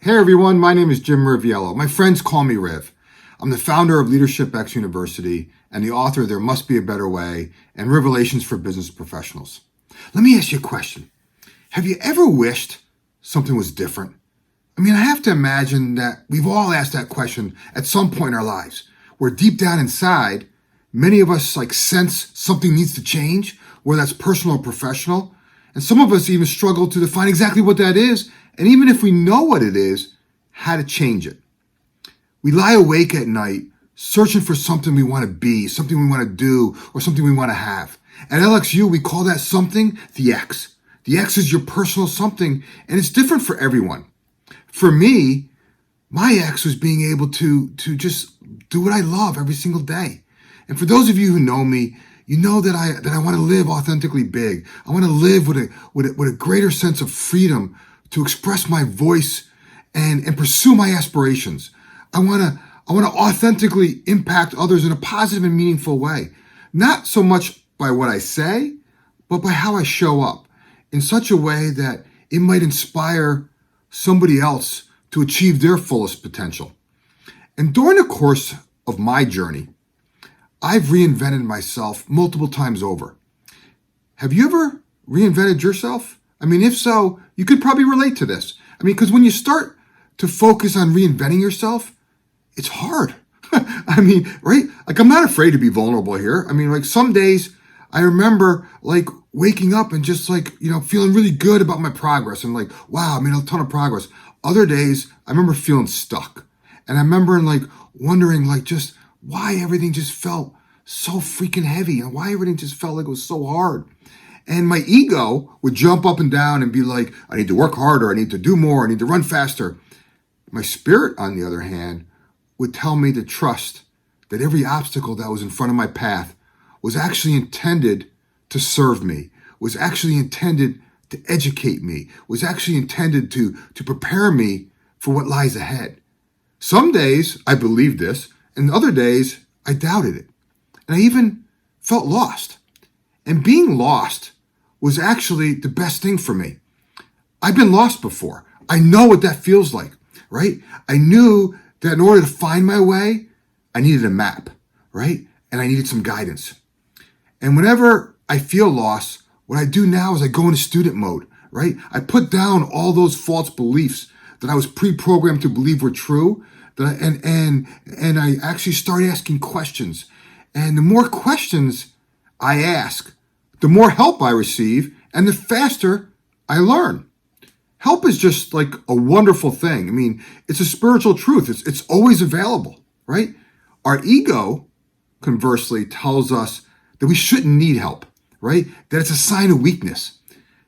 Hey everyone, my name is Jim Riviello. My friends call me Riv. I'm the founder of Leadership X University and the author of There Must Be a Better Way and Revelations for Business Professionals. Let me ask you a question. Have you ever wished something was different? I have to imagine that we've all asked that question at some point in our lives, where deep down inside, many of us sense something needs to change, whether that's personal or professional. And some of us even struggle to define exactly what that is. And even if we know what it is, how to change it. We lie awake at night searching for something we want to be, something we want to do, or something we want to have. At LXU, we call that something the X. The X is your personal something, and it's different for everyone. For me, my X was being able to just do what I love every single day. And for those of you who know me, you know that I want to live authentically big. I want to live with a greater sense of freedom to express my voice and pursue my aspirations. I want to authentically impact others in a positive and meaningful way. Not so much by what I say, but by how I show up in such a way that it might inspire somebody else to achieve their fullest potential. And during the course of my journey, I've reinvented myself multiple times over. Have you ever reinvented yourself? If so, you could probably relate to this. Because when you start to focus on reinventing yourself, it's hard. Right? I'm not afraid to be vulnerable here. Some days I remember waking up and just feeling really good about my progress and wow, I made a ton of progress. Other days I remember feeling stuck. And I remember wondering just why everything just felt so freaking heavy and why everything just felt like it was so hard. And my ego would jump up and down and be like, I need to work harder, I need to do more, I need to run faster. My spirit, on the other hand, would tell me to trust that every obstacle that was in front of my path was actually intended to serve me, was actually intended to educate me, was actually intended to prepare me for what lies ahead. Some days I believed this, and other days I doubted it. And I even felt lost. And being lost was actually the best thing for me. I've been lost before. I know what that feels like, right? I knew that in order to find my way, I needed a map, right? And I needed some guidance. And whenever I feel lost, what I do now is I go into student mode, right? I put down all those false beliefs that I was pre-programmed to believe were true, and I actually start asking questions. And the more questions I ask, the more help I receive, and the faster I learn. Help is just a wonderful thing. It's a spiritual truth. It's always available, right? Our ego, conversely, tells us that we shouldn't need help, right? That it's a sign of weakness.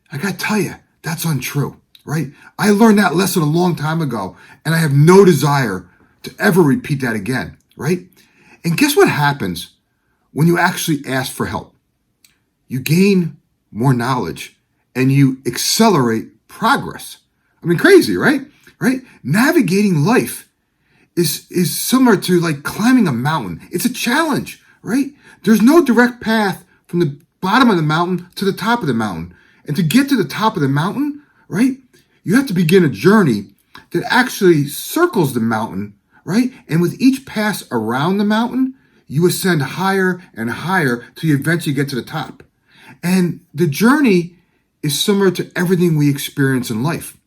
I gotta tell you, that's untrue, right? I learned that lesson a long time ago, and I have no desire to ever repeat that again, right? And guess what happens when you actually ask for help? You gain more knowledge and you accelerate progress. Crazy, right? Right? Navigating life is similar to climbing a mountain. It's a challenge, right? There's no direct path from the bottom of the mountain to the top of the mountain. And to get to the top of the mountain, right, you have to begin a journey that actually circles the mountain, right? And with each pass around the mountain, you ascend higher and higher till you eventually get to the top. And the journey is similar to everything we experience in life.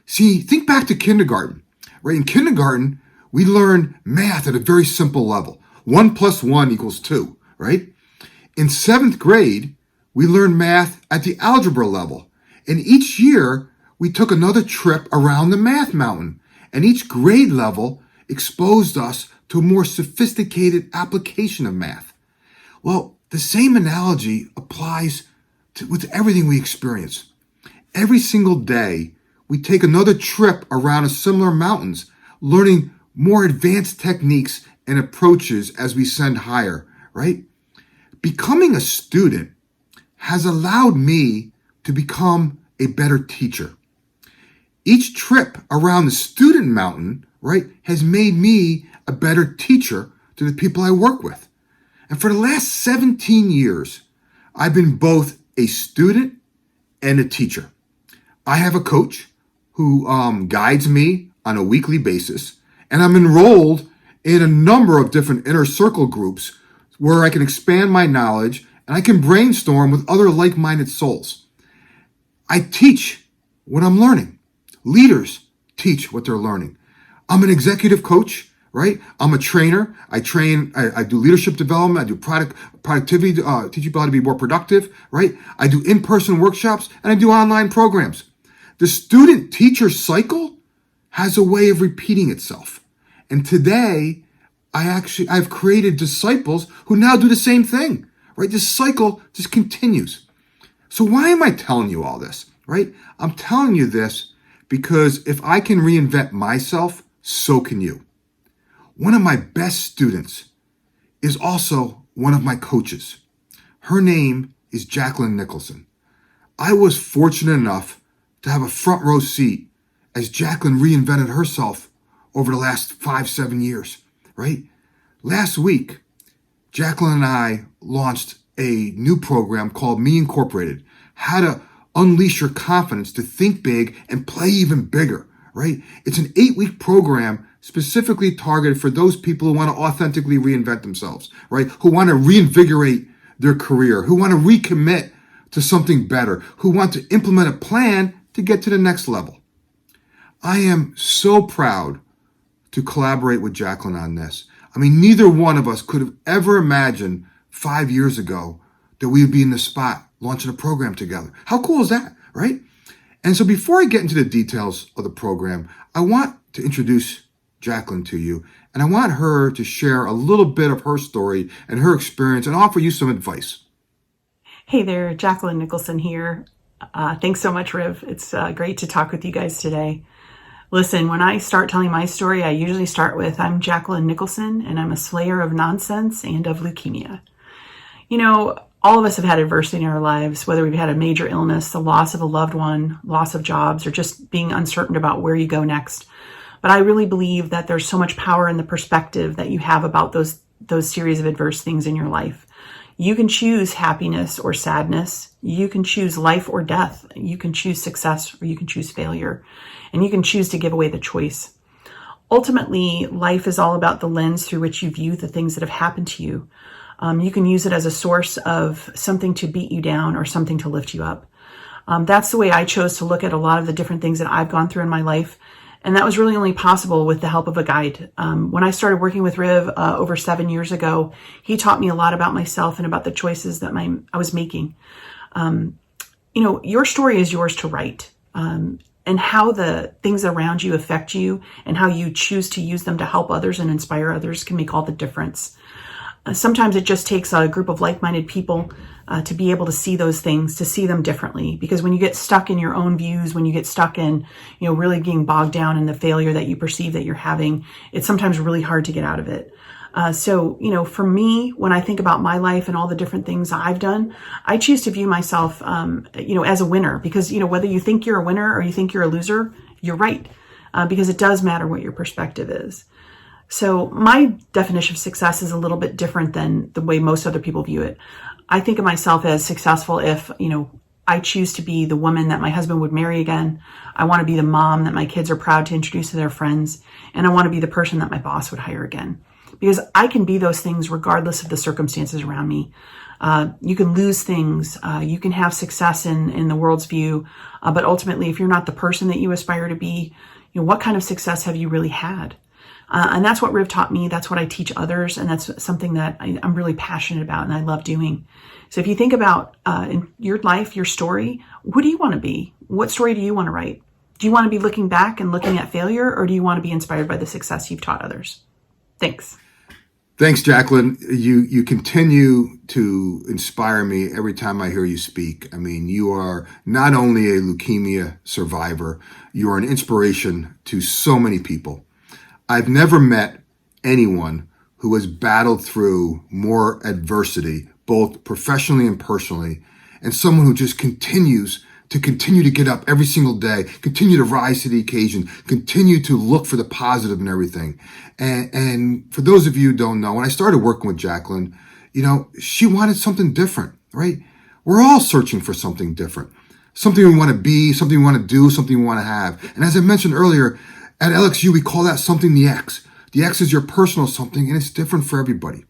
See, think back to kindergarten, right? In kindergarten, we learn math at a very simple level. 1 + 1 = 2, right? In 7th grade, we learn math at the algebra level. And each year, we took another trip around the math mountain. And each grade level exposed us to a more sophisticated application of math. Well, the same analogy applies with everything we experience. Every single day, we take another trip around a similar mountains, learning more advanced techniques and approaches as we ascend higher, right? Becoming a student has allowed me to become a better teacher. Each trip around the student mountain, right, has made me a better teacher to the people I work with. And for the last 17 years, I've been both a student and a teacher. I have a coach who guides me on a weekly basis, and I'm enrolled in a number of different inner circle groups where I can expand my knowledge and I can brainstorm with other like-minded souls. I teach what I'm learning. Leaders teach what they're learning. I'm an executive coach, right? I'm a trainer. I do leadership development. I do productivity, teach people how to be more productive, right? I do in-person workshops and I do online programs. The student-teacher cycle has a way of repeating itself. And today, I've created disciples who now do the same thing, right? This cycle just continues. So why am I telling you all this, right? I'm telling you this because if I can reinvent myself, so can you. One of my best students is also one of my coaches. Her name is Jacqueline Nicholson. I was fortunate enough to have a front row seat as Jacqueline reinvented herself over the last 5-7 years, right? Last week, Jacqueline and I launched a new program called Me Incorporated, how to unleash your confidence to think big and play even bigger, right? It's an 8-week program specifically targeted for those people who want to authentically reinvent themselves, right? Who want to reinvigorate their career, who want to recommit to something better, who want to implement a plan to get to the next level. I am so proud to collaborate with Jacqueline on this. I mean, neither one of us could have ever imagined 5 years ago that we would be in the spot launching a program together. How cool is that, right? And so before I get into the details of the program, I want to introduce Jacqueline to you, and I want her to share a little bit of her story and her experience and offer you some advice. Hey there, Jacqueline Nicholson here. Thanks so much, Riv. It's great to talk with you guys today. Listen, when I start telling my story, I usually start with, I'm Jacqueline Nicholson, and I'm a slayer of nonsense and of leukemia. You know, all of us have had adversity in our lives, whether we've had a major illness, the loss of a loved one, loss of jobs, or just being uncertain about where you go next. But I really believe that there's so much power in the perspective that you have about those series of adverse things in your life. You can choose happiness or sadness. You can choose life or death. You can choose success or you can choose failure. And you can choose to give away the choice. Ultimately, life is all about the lens through which you view the things that have happened to you. You can use it as a source of something to beat you down or something to lift you up. That's the way I chose to look at a lot of the different things that I've gone through in my life. And that was really only possible with the help of a guide. When I started working with Riv over 7 years ago, he taught me a lot about myself and about the choices that I was making. Your story is yours to write. And how the things around you affect you and how you choose to use them to help others and inspire others can make all the difference. Sometimes it just takes a group of like-minded people to be able to see those things, to see them differently. Because when you get stuck in your own views, when you get stuck in, really getting bogged down in the failure that you perceive that you're having, it's sometimes really hard to get out of it. So for me, when I think about my life and all the different things I've done, I choose to view myself, as a winner because, whether you think you're a winner or you think you're a loser, you're right. Because it does matter what your perspective is. So my definition of success is a little bit different than the way most other people view it. I think of myself as successful if, I choose to be the woman that my husband would marry again. I want to be the mom that my kids are proud to introduce to their friends. And I want to be the person that my boss would hire again. Because I can be those things regardless of the circumstances around me. You can lose things. You can have success in the world's view. But ultimately, if you're not the person that you aspire to be, what kind of success have you really had? And that's what Riv taught me. That's what I teach others. And that's something that I'm really passionate about and I love doing. So if you think about in your life, your story, who do you want to be? What story do you want to write? Do you want to be looking back and looking at failure, or do you want to be inspired by the success you've taught others? Thanks. Thanks, Jacqueline. You continue to inspire me every time I hear you speak. I mean, you are not only a leukemia survivor, you are an inspiration to so many people. I've never met anyone who has battled through more adversity, both professionally and personally, and someone who just continues to get up every single day, continue to rise to the occasion, continue to look for the positive in everything. And for those of you who don't know, when I started working with Jacqueline, she wanted something different, right? We're all searching for something different, something we want to be, something we want to do, something we want to have. And as I mentioned earlier, At LXU, we call that something the X. The X is your personal something, and it's different for everybody.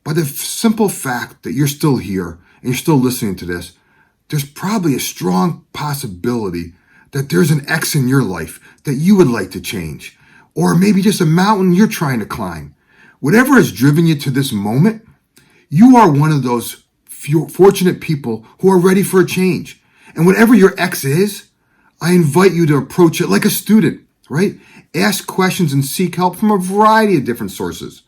By the simple fact that you're still here and you're still listening to this, there's probably a strong possibility that there's an X in your life that you would like to change, or maybe just a mountain you're trying to climb. Whatever has driven you to this moment, you are one of those fortunate people who are ready for a change. And whatever your X is, I invite you to approach it like a student, right? Ask questions and seek help from a variety of different sources.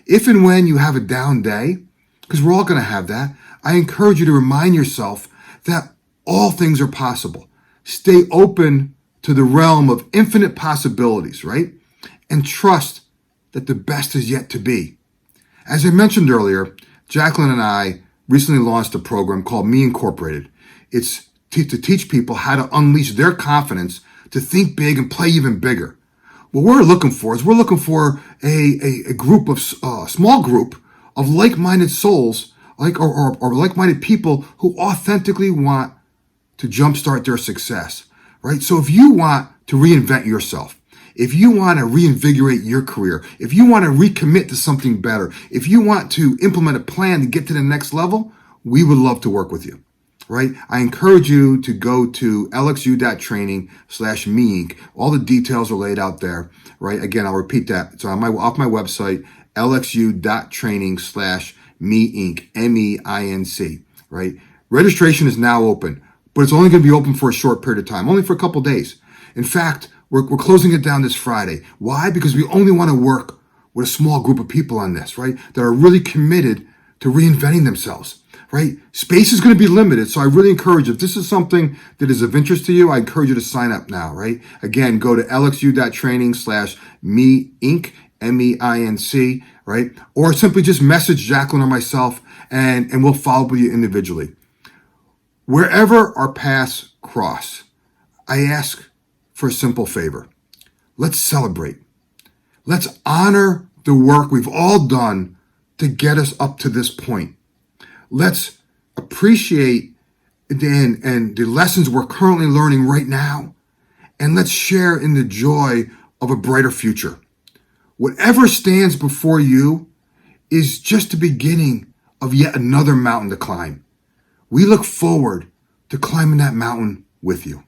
If and when you have a down day, because we're all going to have that, I encourage you to remind yourself that all things are possible. Stay open to the realm of infinite possibilities, right? And trust that the best is yet to be. As I mentioned earlier, Jacqueline and I recently launched a program called Me Incorporated. It's to teach people how to unleash their confidence to think big and play even bigger. What we're looking for a group of small group of like-minded souls, or like-minded people who authentically want to jumpstart their success, right? So if you want to reinvent yourself, if you want to reinvigorate your career, if you want to recommit to something better, if you want to implement a plan to get to the next level, we would love to work with you, right? I encourage you to go to lxu.training/me-inc. All the details are laid out there, right? Again, I'll repeat that. It's off my website, lxu.training/me-inc, MEINC, right? Registration is now open, but it's only going to be open for a short period of time, only for a couple days. In fact, we're closing it down this Friday. Why? Because we only want to work with a small group of people on this, right? That are really committed to reinventing themselves, right? Space is going to be limited, so I really encourage, if this is something that is of interest to you, I encourage you to sign up now, right? Again, go to lxu.training/me-inc, MEINC, right? Or simply just message Jacqueline or myself, and we'll follow up with you individually. Wherever our paths cross, I ask for a simple favor. Let's celebrate. Let's honor the work we've all done to get us up to this point. Let's appreciate and the lessons we're currently learning right now, and let's share in the joy of a brighter future. Whatever stands before you is just the beginning of yet another mountain to climb. We look forward to climbing that mountain with you.